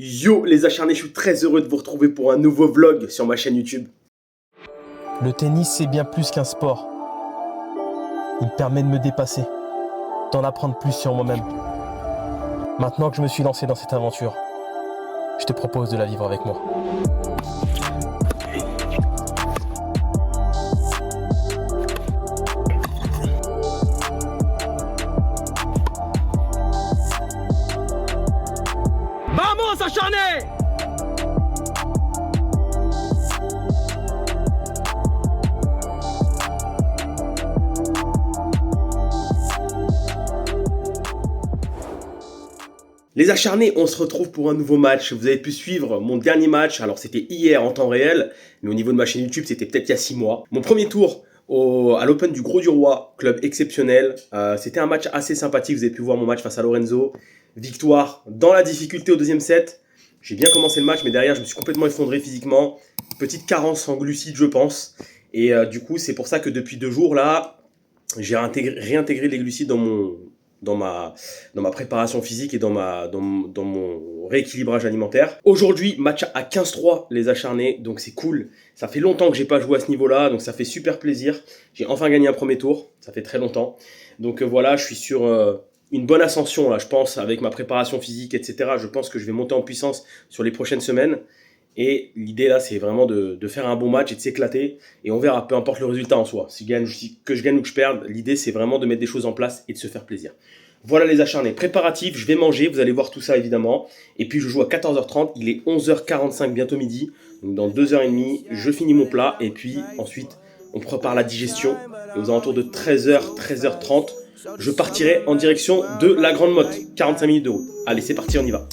Yo les acharnés, je suis très heureux de vous retrouver pour un nouveau vlog sur ma chaîne YouTube. Le tennis, c'est bien plus qu'un sport. Il me permet de me dépasser, d'en apprendre plus sur moi-même. Maintenant que je me suis lancé dans cette aventure, je te propose de la vivre avec moi. Vamos acharnés! Les acharnés, on se retrouve pour un nouveau match. Vous avez pu suivre mon dernier match, alors c'était hier en temps réel, mais au niveau de ma chaîne YouTube, c'était peut-être il y a 6 mois. Mon premier tour à l'Open du Gros du Roi, club exceptionnel. C'était un match assez sympathique, vous avez pu voir mon match face à Lorenzo. Victoire dans la difficulté au deuxième set. J'ai bien commencé le match, mais derrière, je me suis complètement effondré physiquement. Petite carence en glucides, je pense. Et du coup, c'est pour ça que depuis 2 jours, là, j'ai réintégré les glucides dans ma préparation physique et dans mon rééquilibrage alimentaire. Aujourd'hui, match à 15-3 les acharnés, donc c'est cool. Ça fait longtemps que j'ai pas joué à ce niveau-là, donc ça fait super plaisir. J'ai enfin gagné un premier tour, ça fait très longtemps. Donc voilà, je suis sur une bonne ascension là, je pense, avec ma préparation physique, etc. Je pense que je vais monter en puissance sur les prochaines semaines. Et l'idée là, c'est vraiment de faire un bon match et de s'éclater. Et on verra, peu importe le résultat en soi. Que je gagne ou que je perde, l'idée c'est vraiment de mettre des choses en place et de se faire plaisir. Voilà les acharnés. Préparatifs, je vais manger, vous allez voir tout ça évidemment. Et puis je joue à 14h30, il est 11h45, bientôt midi. Donc dans 2h30, je finis mon plat. Et puis ensuite, on prépare la digestion. Et aux alentours de 13h, 13h30, je partirai en direction de la Grande Motte. 45 minutes de route. Allez, c'est parti, on y va.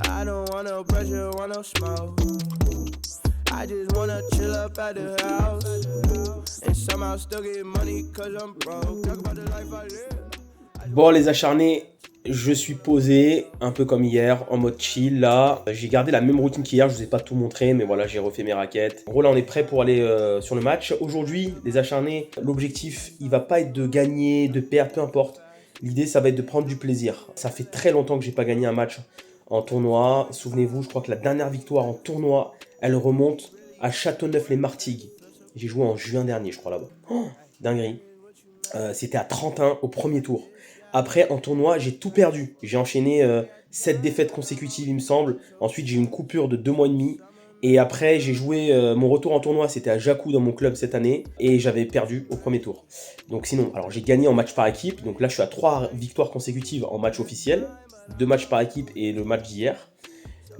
I don't want no pressure, want no smoke. I just wanna chill up at the house and somehow still get money cause I'm broke. Talk about the life I live. Bon les acharnés, je suis posé un peu comme hier en mode chill là. J'ai gardé la même routine qu'hier, je vous ai pas tout montré mais voilà, j'ai refait mes raquettes. En gros là on est prêt pour aller sur le match. Aujourd'hui les acharnés, l'objectif il va pas être de gagner, de perdre, peu importe. L'idée ça va être de prendre du plaisir. Ça fait très longtemps que j'ai pas gagné un match en tournoi. Souvenez-vous, je crois que la dernière victoire en tournoi, elle remonte à Châteauneuf-les-Martigues. J'ai joué en juin dernier, je crois, là-bas. Oh, dinguerie. C'était à 31 au premier tour. Après, en tournoi, j'ai tout perdu. J'ai enchaîné 7 défaites consécutives, il me semble. Ensuite, j'ai eu une coupure de 2 mois et demi. Et après, j'ai joué mon retour en tournoi, c'était à Jacou dans mon club cette année. Et j'avais perdu au premier tour. Donc sinon, alors j'ai gagné en match par équipe. Donc là, je suis à 3 victoires consécutives en match officiel. 2 matchs par équipe et le match d'hier.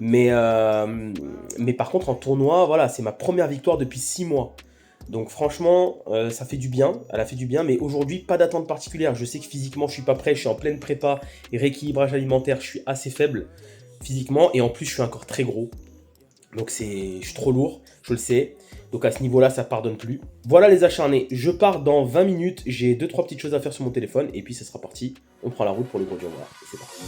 Mais par contre, en tournoi, voilà, c'est ma première victoire depuis 6 mois. Donc franchement, ça fait du bien. Elle a fait du bien. Mais aujourd'hui, pas d'attente particulière. Je sais que physiquement, je suis pas prêt. Je suis en pleine prépa et rééquilibrage alimentaire. Je suis assez faible physiquement. Et en plus, je suis encore très gros. Donc je suis trop lourd, je le sais. Donc à ce niveau-là, ça pardonne plus. Voilà les acharnés, je pars dans 20 minutes. J'ai 2-3 petites choses à faire sur mon téléphone. Et puis ça sera parti. On prend la route pour le Gros du Roi. C'est parti.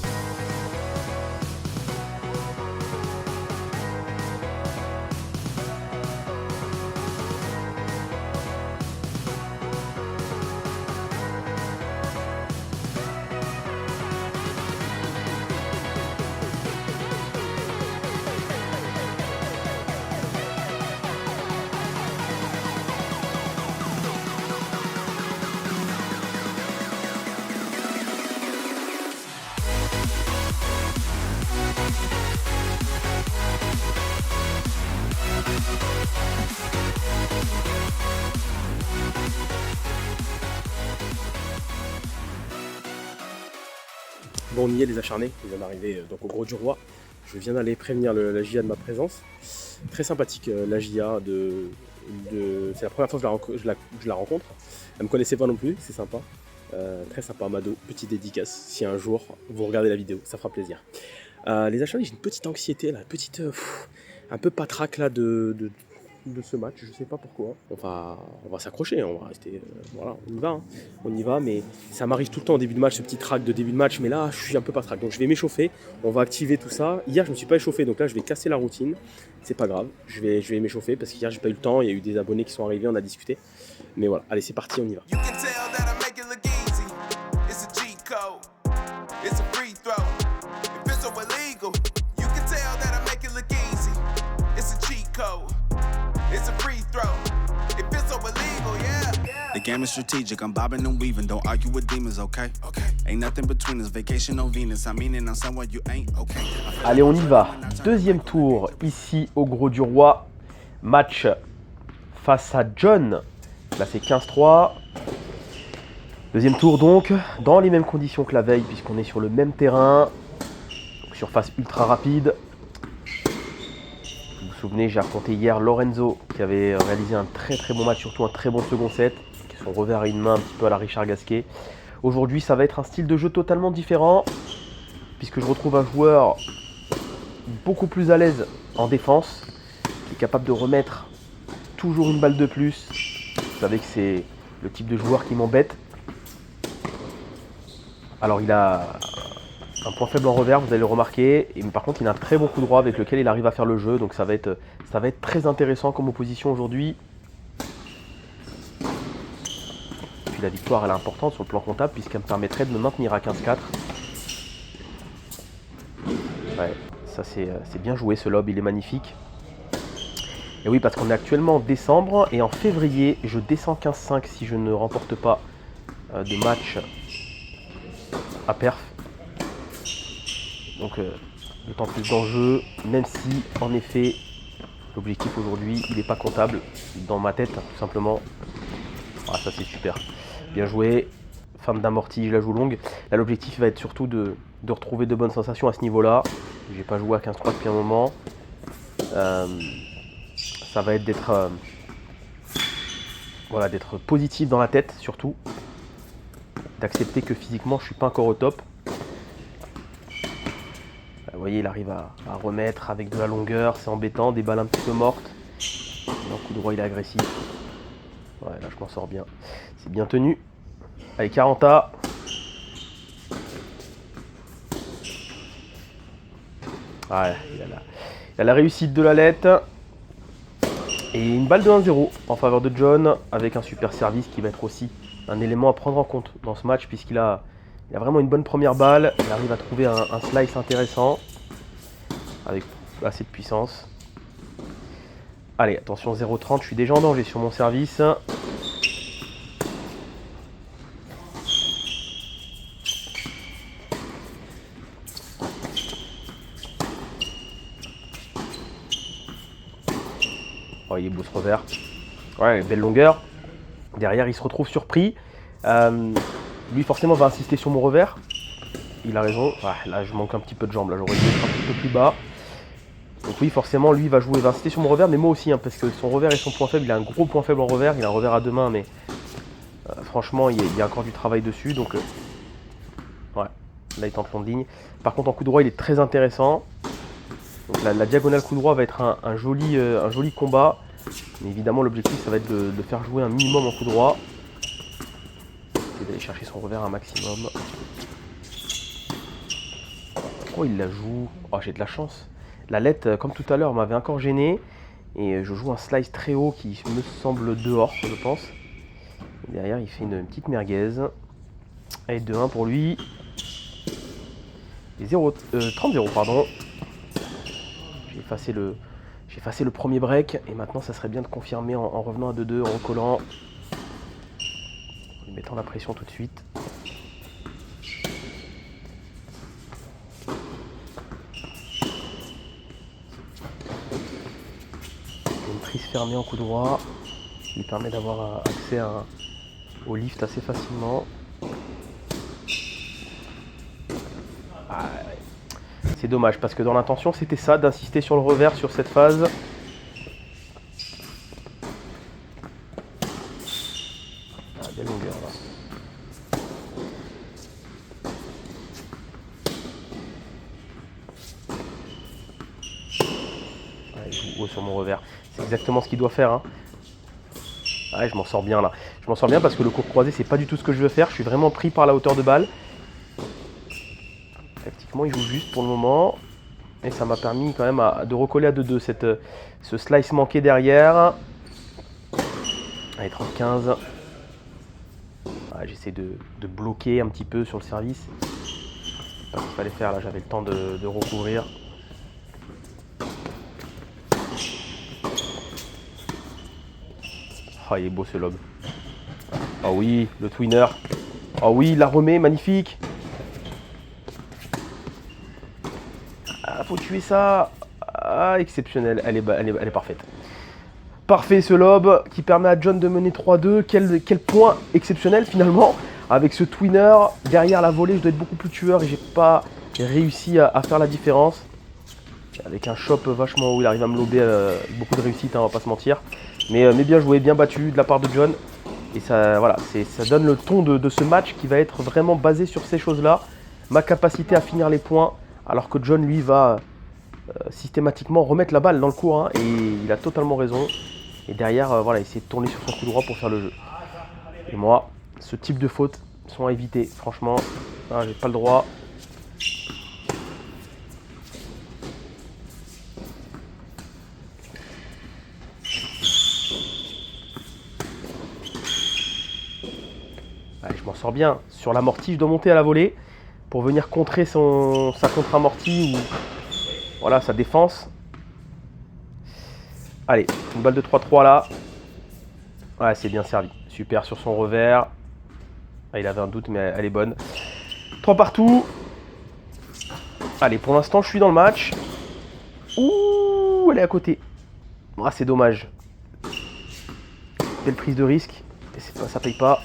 Bon, on y est les acharnés, ils viennent d'arriver donc au Gros du Roi. Je viens d'aller prévenir la JA de ma présence. Très sympathique la JA, c'est la première fois que je la rencontre. Elle me connaissait pas non plus, c'est sympa. Très sympa, Mado, petite dédicace. Si un jour vous regardez la vidéo, ça fera plaisir. Les acharnés, j'ai une petite anxiété là, un peu patraque là de ce match, je sais pas pourquoi. On va s'accrocher, on va rester, voilà, on y va, mais ça m'arrive tout le temps au début de match, ce petit track de début de match, mais là, je suis un peu patraque, donc je vais m'échauffer, on va activer tout ça. Hier, je me suis pas échauffé, donc là, je vais casser la routine, c'est pas grave, je vais m'échauffer, parce qu'hier, j'ai pas eu le temps, il y a eu des abonnés qui sont arrivés, on a discuté, mais voilà, allez, c'est parti, on y va. It's it's a free throw. If it's so illegal, you can tell that I make it look easy. It's a cheat code. It's a free throw. If it's so illegal, yeah. The game is strategic, I'm bobbing and weaving. Don't argue with demons, okay? Ain't nothing between us, vacation on Venus. I mean it on somewhere you ain't, okay? Allez, on y va. Deuxième tour, ici au Gros du Roi. Match face à John. Là, c'est 15-3. Deuxième tour, donc, dans les mêmes conditions que la veille, puisqu'on est sur le même terrain. Donc, surface ultra rapide. Vous vous souvenez, j'ai affronté hier Lorenzo, qui avait réalisé un très très bon match, surtout un très bon second set. Son revers à une main un petit peu à la Richard Gasquet. Aujourd'hui, ça va être un style de jeu totalement différent, puisque je retrouve un joueur beaucoup plus à l'aise en défense, qui est capable de remettre toujours une balle de plus. Vous savez que c'est le type de joueur qui m'embête. Alors, il a un point faible en revers, vous allez le remarquer. Et, par contre, il a un très bon coup droit avec lequel il arrive à faire le jeu. Donc, ça va être très intéressant comme opposition aujourd'hui. La victoire elle est importante sur le plan comptable puisqu'elle me permettrait de me maintenir à 15-4. Ouais, ça c'est bien joué, ce lob il est magnifique. Et oui, parce qu'on est actuellement en décembre et en février je descends 15-5 si je ne remporte pas de match à perf. Donc d'autant plus d'enjeux, même si en effet l'objectif aujourd'hui il n'est pas comptable dans ma tête tout simplement. Ah, ça c'est super. Bien joué, fin d'amorti, je la joue longue. Là l'objectif va être surtout de retrouver de bonnes sensations à ce niveau-là. J'ai pas joué à 15-3 depuis un moment. Ça va être d'être voilà, d'être positif dans la tête surtout. D'accepter que physiquement je suis pas encore au top. Vous voyez, il arrive à remettre avec de la longueur, c'est embêtant, des balles un petit peu mortes. Le coup droit il est agressif. Ouais, là je m'en sors bien. C'est bien tenu. Allez, 40A. Ouais, il a la réussite de la lettre. Et une balle de 1-0 en faveur de John, avec un super service qui va être aussi un élément à prendre en compte dans ce match, puisqu'il a vraiment une bonne première balle. Il arrive à trouver un slice intéressant, avec assez de puissance. Allez, attention, 0-30, je suis déjà en danger sur mon service. Oh, il est beau ce revers. Ouais, belle longueur. Derrière, il se retrouve surpris. Lui, forcément, va insister sur mon revers. Il a raison. Ouais, là, je manque un petit peu de jambes. Là, j'aurais dû être un petit peu plus bas. Donc oui, forcément, lui, va insister sur mon revers, mais moi aussi, hein, parce que son revers et son point faible, il a un gros point faible en revers. Il a un revers à deux mains, mais franchement, il y a encore du travail dessus. Donc, ouais, là, il tente long de ligne. Par contre, en coup droit, il est très intéressant. Donc la diagonale coup droit va être un joli combat. Mais évidemment l'objectif ça va être de faire jouer un minimum en coup droit. Et d'aller chercher son revers un maximum. Oh, il la joue. Oh, j'ai de la chance. La lettre, comme tout à l'heure, m'avait encore gêné. Et je joue un slice très haut qui me semble dehors, je pense. Et derrière il fait une petite merguez. Allez, 2-1 pour lui. Et 30-0 pardon. J'ai effacé le premier break et maintenant ça serait bien de confirmer en revenant à 2-2, en recollant, en mettant la pression tout de suite. Une prise fermée en coup droit qui permet d'avoir accès au lift assez facilement. C'est dommage parce que dans l'intention c'était ça, d'insister sur le revers sur cette phase. Ah, belle longueur là. Ouais, il joue haut sur mon revers. C'est exactement ce qu'il doit faire. Hein. Ouais, je m'en sors bien là. Je m'en sors bien parce que le court croisé c'est pas du tout ce que je veux faire. Je suis vraiment pris par la hauteur de balle. Tactiquement, il joue juste pour le moment. Et ça m'a permis quand même de recoller à 2-2 ce slice manqué derrière. Allez, 30-15. Ouais, j'essaie de bloquer un petit peu sur le service. pas ce qu'il fallait faire là, j'avais le temps de recouvrir. Ah, il est beau ce lob. Ah oui, le twinner. Ah oui, il la remet, magnifique. Ah, faut tuer ça. Ah, exceptionnel, elle est parfaite. Parfait ce lob qui permet à John de mener 3-2. Quel point exceptionnel finalement. Avec ce twinner, derrière la volée, je dois être beaucoup plus tueur et j'ai pas réussi à faire la différence. Avec un chop vachement haut, il arrive à me lober avec beaucoup de réussite, hein, on va pas se mentir. Mais bien joué, bien battu de la part de John. Et ça, voilà, ça donne le ton de ce match qui va être vraiment basé sur ces choses-là. Ma capacité à finir les points, alors que John, lui, va systématiquement remettre la balle dans le cours. Hein, et il a totalement raison. Et derrière, voilà, essayer de tourner sur son coup droit pour faire le jeu. Et moi, ce type de fautes sont à éviter. Franchement, hein, j'ai pas le droit. Allez, je m'en sors bien. Sur l'amorti, je dois monter à la volée pour venir contrer sa contre-amorti ou voilà, sa défense. Allez, une balle de 3-3 là. Ouais, c'est bien servi. Super sur son revers. Ah, il avait un doute, mais elle est bonne. 3 partout. Allez, pour l'instant, je suis dans le match. Ouh, elle est à côté. Ah, c'est dommage. Belle prise de risque. Et ça paye pas.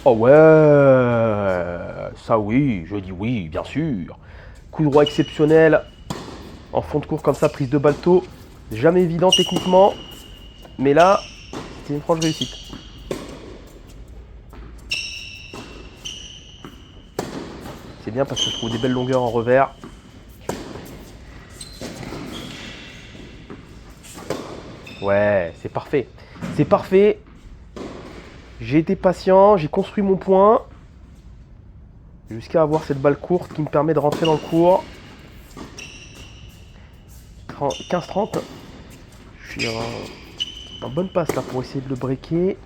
Oh ouais, ça oui, je dis oui, bien sûr. Coup droit exceptionnel. En fond de cours comme ça, prise de balto. Jamais évident techniquement. Mais là, c'est une franche réussite. C'est bien parce que je trouve des belles longueurs en revers. Ouais, c'est parfait. C'est parfait. J'ai été patient, j'ai construit mon point. Jusqu'à avoir cette balle courte qui me permet de rentrer dans le cours. 15-30. Je suis en bonne passe là pour essayer de le breaker.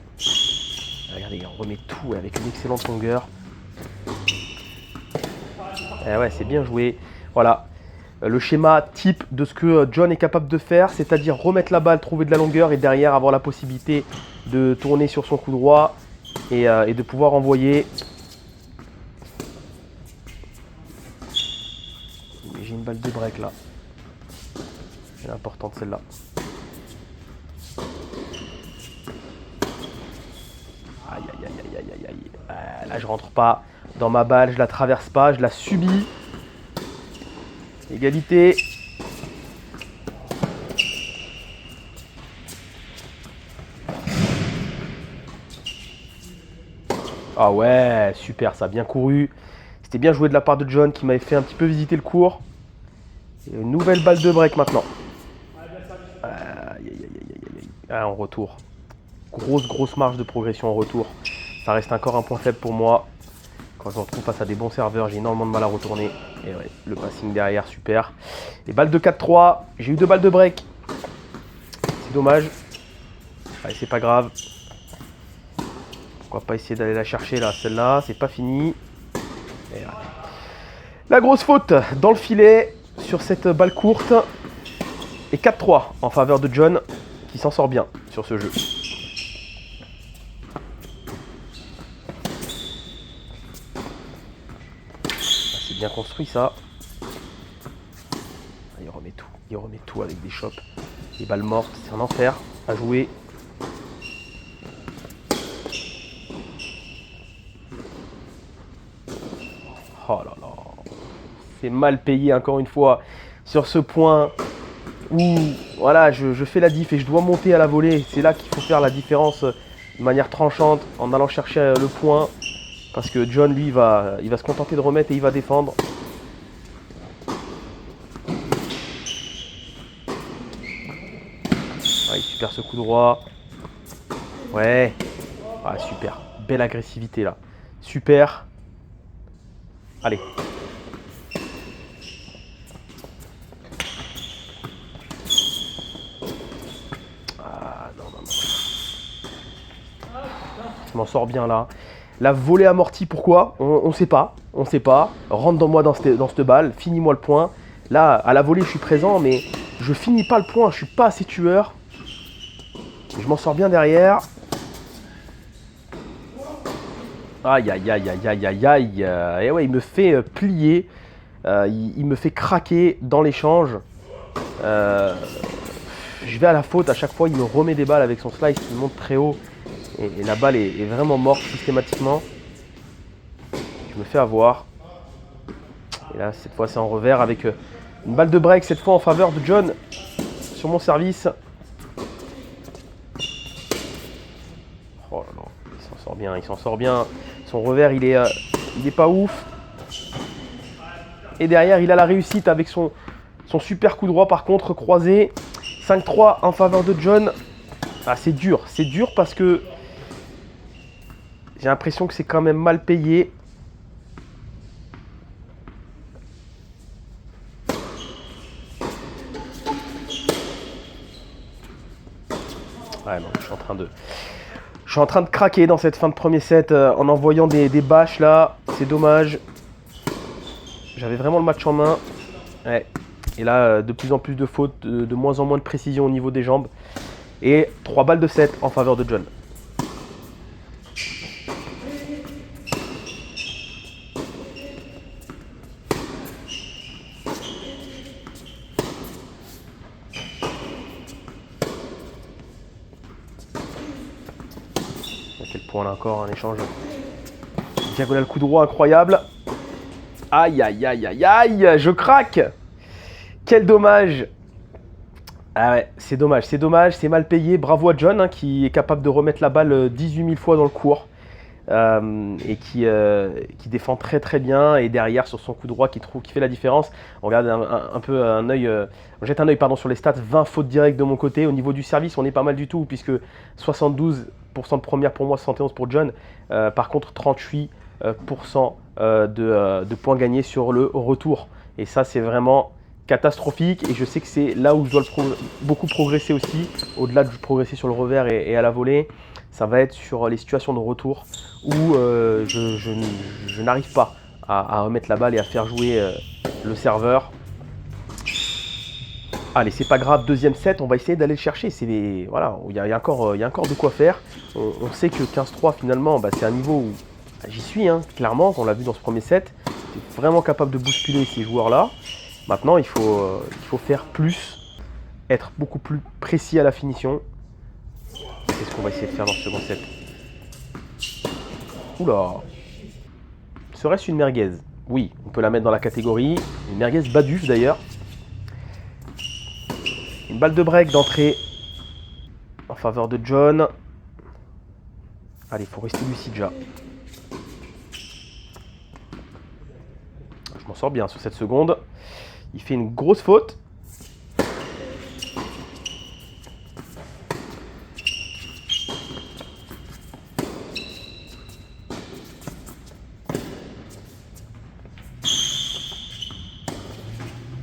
Regardez, on remet tout avec une excellente longueur. Eh ouais, c'est bien joué. Voilà. Le schéma type de ce que John est capable de faire, c'est-à-dire remettre la balle, trouver de la longueur et derrière avoir la possibilité de tourner sur son coup droit et de pouvoir envoyer. J'ai une balle de break là. Elle est importante celle-là. Aïe aïe aïe aïe aïe aïe aïe. Là je rentre pas dans ma balle, je la traverse pas, je la subis. Égalité. Ah ouais, super, ça a bien couru. C'était bien joué de la part de John qui m'avait fait un petit peu visiter le cours. Et une nouvelle balle de break maintenant. Aïe, aïe, aïe, aïe, aïe. Ah, en retour. Grosse marge de progression en retour. Ça reste encore un point faible pour moi. Quand je me retrouve face à des bons serveurs, j'ai énormément de mal à retourner. Et ouais, le passing derrière, super. Les balles de 4-3. J'ai eu 2 balles de break. C'est dommage. Allez, c'est pas grave. Pourquoi pas essayer d'aller la chercher là, celle-là. C'est pas fini. Et voilà. La grosse faute dans le filet sur cette balle courte. Et 4-3 en faveur de John qui s'en sort bien sur ce jeu. C'est bien construit ça. Il remet tout avec des chops. Les balles mortes, c'est un enfer à jouer. Oh là là. C'est mal payé encore une fois sur ce point où voilà, je fais la diff et je dois monter à la volée. C'est là qu'il faut faire la différence de manière tranchante en allant chercher le point. Parce que John, lui, il va se contenter de remettre et il va défendre. Ouais, super ce coup droit. Ouais. Ah, super. Belle agressivité là. Super. Allez. Ah, non. Je m'en sors bien là. La volée amortie, pourquoi ? On ne sait pas. on sait pas. Rentre dans moi dans cette balle, finis-moi le point. Là, à la volée, je suis présent, mais je finis pas le point, je suis pas assez tueur. Je m'en sors bien derrière. Aïe, aïe, aïe, aïe, aïe, aïe, aïe. Et ouais, il me fait plier. Il me fait craquer dans l'échange. Je vais à la faute à chaque fois. Il me remet des balles avec son slice qui monte très haut. Et la balle est vraiment morte systématiquement. Je me fais avoir. Et là, cette fois, c'est en revers avec une balle de break. Cette fois en faveur de John sur mon service. Oh là là, il s'en sort bien, il s'en sort bien. Son revers, il est pas ouf. Et derrière, il a la réussite avec son super coup droit, par contre, croisé. 5-3 en faveur de John. Ah, c'est dur parce que j'ai l'impression que c'est quand même mal payé. Ouais, non, je suis en train de craquer dans cette fin de premier set en envoyant des bâches là. C'est dommage. J'avais vraiment le match en main. Ouais. Et là, de plus en plus de fautes, de moins en moins de précision au niveau des jambes. Et 3 balles de 7 en faveur de John. À quel point là encore un échange. Diagonal coup droit incroyable. Aïe, aïe, aïe, aïe, aïe, je craque. Quel dommage. Ah ouais, c'est dommage, c'est mal payé. Bravo à John hein, qui est capable de remettre la balle 18 000 fois dans le court. Et qui défend très très bien. Et derrière, sur son coup droit qui fait la différence. On regarde un peu un œil, on jette un œil pardon, sur les stats. 20 fautes directes de mon côté. Au niveau du service, on est pas mal du tout, puisque 72% de première pour moi, 71 pour John. Par contre, 38% de points gagnés sur le retour. Et ça, c'est vraiment catastrophique. Et je sais que c'est là où je dois beaucoup progresser aussi. Au-delà de progresser sur le revers et à la volée, ça va être sur les situations de retour où je n'arrive pas à remettre la balle et à faire jouer le serveur. Allez, c'est pas grave, deuxième set, on va essayer d'aller le chercher. Voilà, il y a encore de quoi faire. On sait que 15-3 finalement, c'est un niveau où j'y suis, hein, clairement, on l'a vu dans ce premier set. J'étais vraiment capable de bousculer ces joueurs-là. Maintenant, il faut faire plus, être beaucoup plus précis à la finition. C'est ce qu'on va essayer de faire dans ce second set. Oula. Serait-ce une merguez? Oui, on peut la mettre dans la catégorie. Une merguez baduf d'ailleurs. Une balle de break d'entrée en faveur de John. Allez, il faut rester lucide déjà. Je m'en sors bien sur cette seconde. Il fait une grosse faute.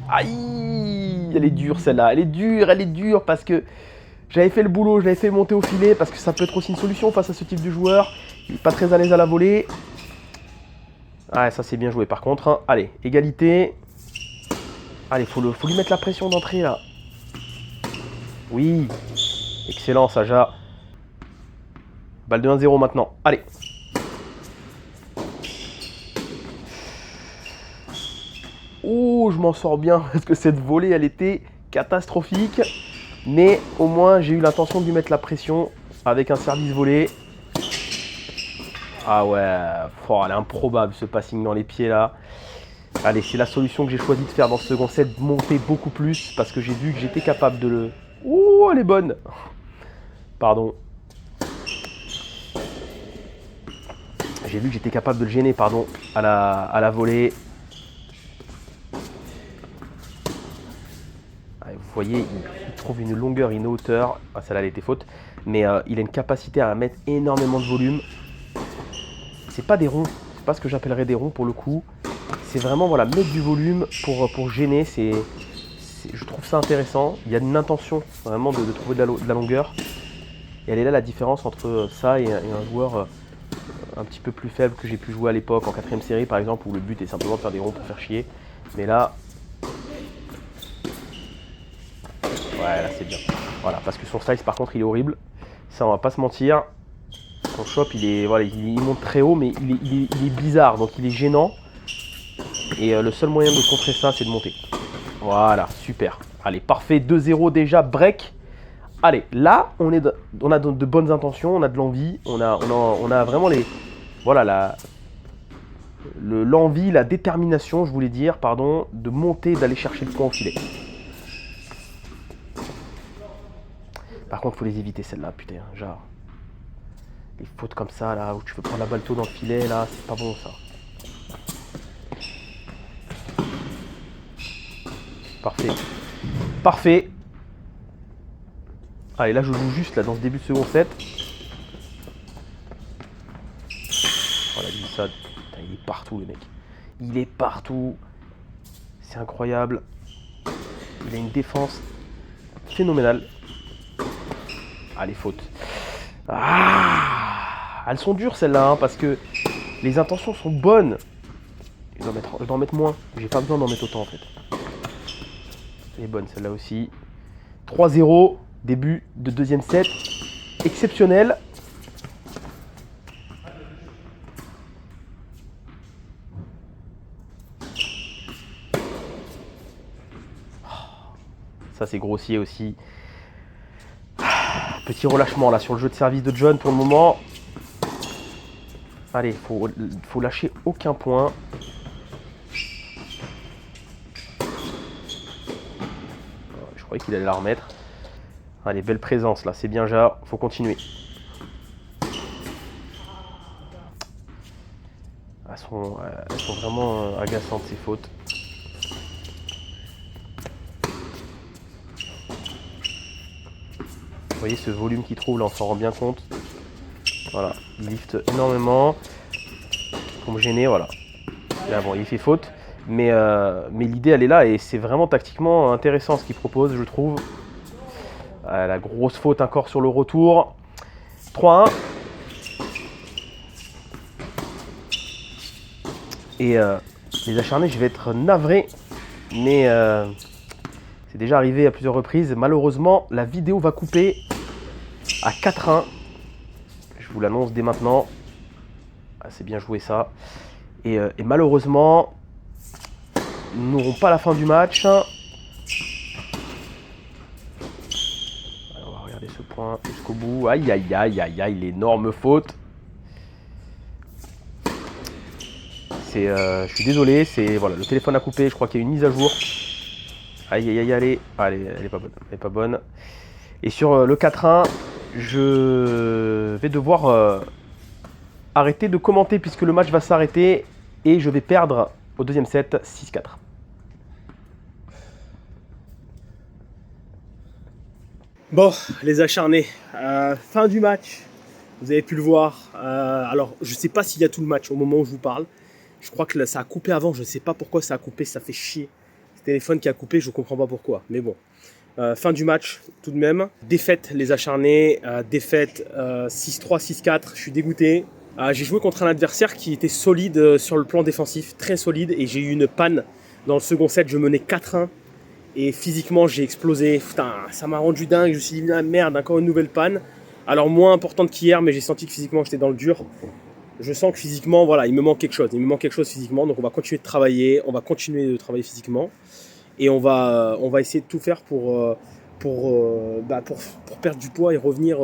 Aïe, elle est dure celle-là, elle est dure parce que j'avais fait le boulot, je l'avais fait monter au filet parce que ça peut être aussi une solution face à ce type de joueur. Il n'est pas très à l'aise à la volée. Ouais, ça c'est bien joué par contre. Hein. Allez, égalité. Allez, faut lui mettre la pression d'entrée là. Oui, excellent Saja. Balle de 1-0 maintenant, allez. Oh, je m'en sors bien parce que cette volée, elle était catastrophique. Mais au moins, j'ai eu l'intention de lui mettre la pression avec un service volé. Ah ouais, oh, elle est improbable ce passing dans les pieds là. Allez, c'est la solution que j'ai choisi de faire dans ce second set, monter beaucoup plus parce que j'ai vu que j'étais capable de le... Oh, elle est bonne. Pardon. J'ai vu que j'étais capable de le gêner, pardon, à la volée. Vous voyez, il trouve une longueur, une hauteur. Ah, celle-là, elle était faute. Mais il a une capacité à mettre énormément de volume. C'est pas des ronds. C'est pas ce que j'appellerais des ronds pour le coup. C'est vraiment, voilà, mettre du volume pour gêner. Je trouve ça intéressant. Il y a une intention vraiment de trouver de la longueur. Et elle est là la différence entre ça et un joueur un petit peu plus faibles que j'ai pu jouer à l'époque en 4ème série par exemple, où le but est simplement de faire des ronds pour faire chier. Mais là, ouais, là c'est bien. Voilà, parce que son slice par contre il est horrible. Ça on va pas se mentir. Son chop il monte très haut, mais il est bizarre, donc il est gênant. Et le seul moyen de contrer ça, c'est de monter. Voilà, super. Allez, parfait, 2-0 déjà, break. Allez, là, on a de bonnes intentions, on a de l'envie, on a vraiment les... Voilà, l'envie, la détermination, je voulais dire, pardon, de monter, d'aller chercher le point au filet. Par contre, il faut les éviter, celles-là, putain, genre... Les fautes comme ça, là, où tu veux prendre la balle tôt dans le filet, là, c'est pas bon, ça. Parfait. Parfait. Allez, là, je joue juste, là, dans ce début de second set. Voilà, il dit ça. Putain, il est partout, le mec. Il est partout. C'est incroyable. Il a une défense phénoménale. Allez, faute. Ah, elles sont dures celles-là, hein, parce que les intentions sont bonnes. Je dois en mettre moins. J'ai pas besoin d'en mettre autant en fait. Elle est bonne celle-là aussi. 3-0, début de deuxième set. Exceptionnel. Ça c'est grossier aussi. Petit relâchement là sur le jeu de service de John pour le moment. Allez, faut lâcher aucun point. Je croyais qu'il allait la remettre. Allez, belle présence là, c'est bien déjà, faut continuer. Elles sont vraiment agaçantes ces fautes. Vous voyez ce volume qu'il trouve là, on s'en rend bien compte. Voilà, il lift énormément. Pour me gêner, voilà. Là bon, il fait faute. Mais l'idée elle est là et c'est vraiment tactiquement intéressant ce qu'il propose, je trouve. La grosse faute encore sur le retour. 3-1. Et les acharnés, je vais être navré. Mais c'est déjà arrivé à plusieurs reprises. Malheureusement, la vidéo va couper à 4-1. Je vous l'annonce dès maintenant. Ah, c'est bien joué ça. Et malheureusement, nous n'aurons pas la fin du match. Alors, on va regarder ce point jusqu'au bout. Aïe, aïe, aïe, aïe, aïe, l'énorme faute. Je suis désolé, voilà, le téléphone a coupé, je crois qu'il y a une mise à jour. Aïe, aïe, aïe, allez, elle est pas bonne, elle est pas bonne. Et sur le 4-1, je vais devoir arrêter de commenter puisque le match va s'arrêter et je vais perdre au deuxième set 6-4. Bon, les acharnés, fin du match, vous avez pu le voir. Alors, je ne sais pas s'il y a tout le match au moment où je vous parle. Je crois que ça a coupé avant, je ne sais pas pourquoi ça a coupé, ça fait chier. Ce téléphone qui a coupé, je ne comprends pas pourquoi, mais bon. Fin du match tout de même. Défaite les acharnés, défaite 6-3, 6-4, je suis dégoûté. J'ai joué contre un adversaire qui était solide sur le plan défensif, très solide, et j'ai eu une panne dans le second set, je menais 4-1. Et physiquement, j'ai explosé. Putain, ça m'a rendu dingue. Je me suis dit, ah, merde, encore une nouvelle panne. Alors, moins importante qu'hier, mais j'ai senti que physiquement, j'étais dans le dur. Je sens que physiquement, voilà, il me manque quelque chose. Il me manque quelque chose physiquement. Donc, on va continuer de travailler. On va continuer de travailler physiquement. Et on va essayer de tout faire pour perdre du poids et revenir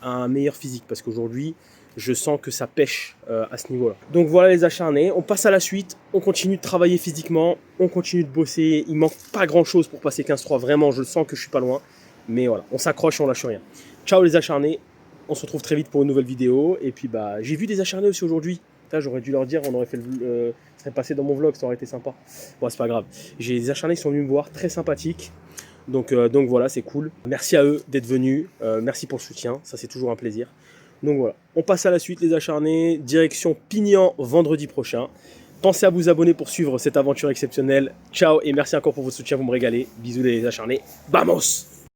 à un meilleur physique. Parce qu'aujourd'hui, je sens que ça pêche à ce niveau-là. Donc voilà les acharnés, on passe à la suite, on continue de travailler physiquement, on continue de bosser, il manque pas grand-chose pour passer 15-3, vraiment, je sens que je suis pas loin. Mais voilà, on s'accroche et on lâche rien. Ciao les acharnés, on se retrouve très vite pour une nouvelle vidéo. Et puis bah, j'ai vu des acharnés aussi aujourd'hui. J'aurais dû leur dire, on aurait fait ça serait passé dans mon vlog, ça aurait été sympa. Bon, c'est pas grave. J'ai des acharnés qui sont venus me voir, très sympathiques. Donc voilà, c'est cool. Merci à eux d'être venus, merci pour le soutien, ça c'est toujours un plaisir. Donc voilà, on passe à la suite les acharnés, direction Pignan vendredi prochain. Pensez à vous abonner pour suivre cette aventure exceptionnelle. Ciao et merci encore pour votre soutien, vous me régalez. Bisous les acharnés, vamos!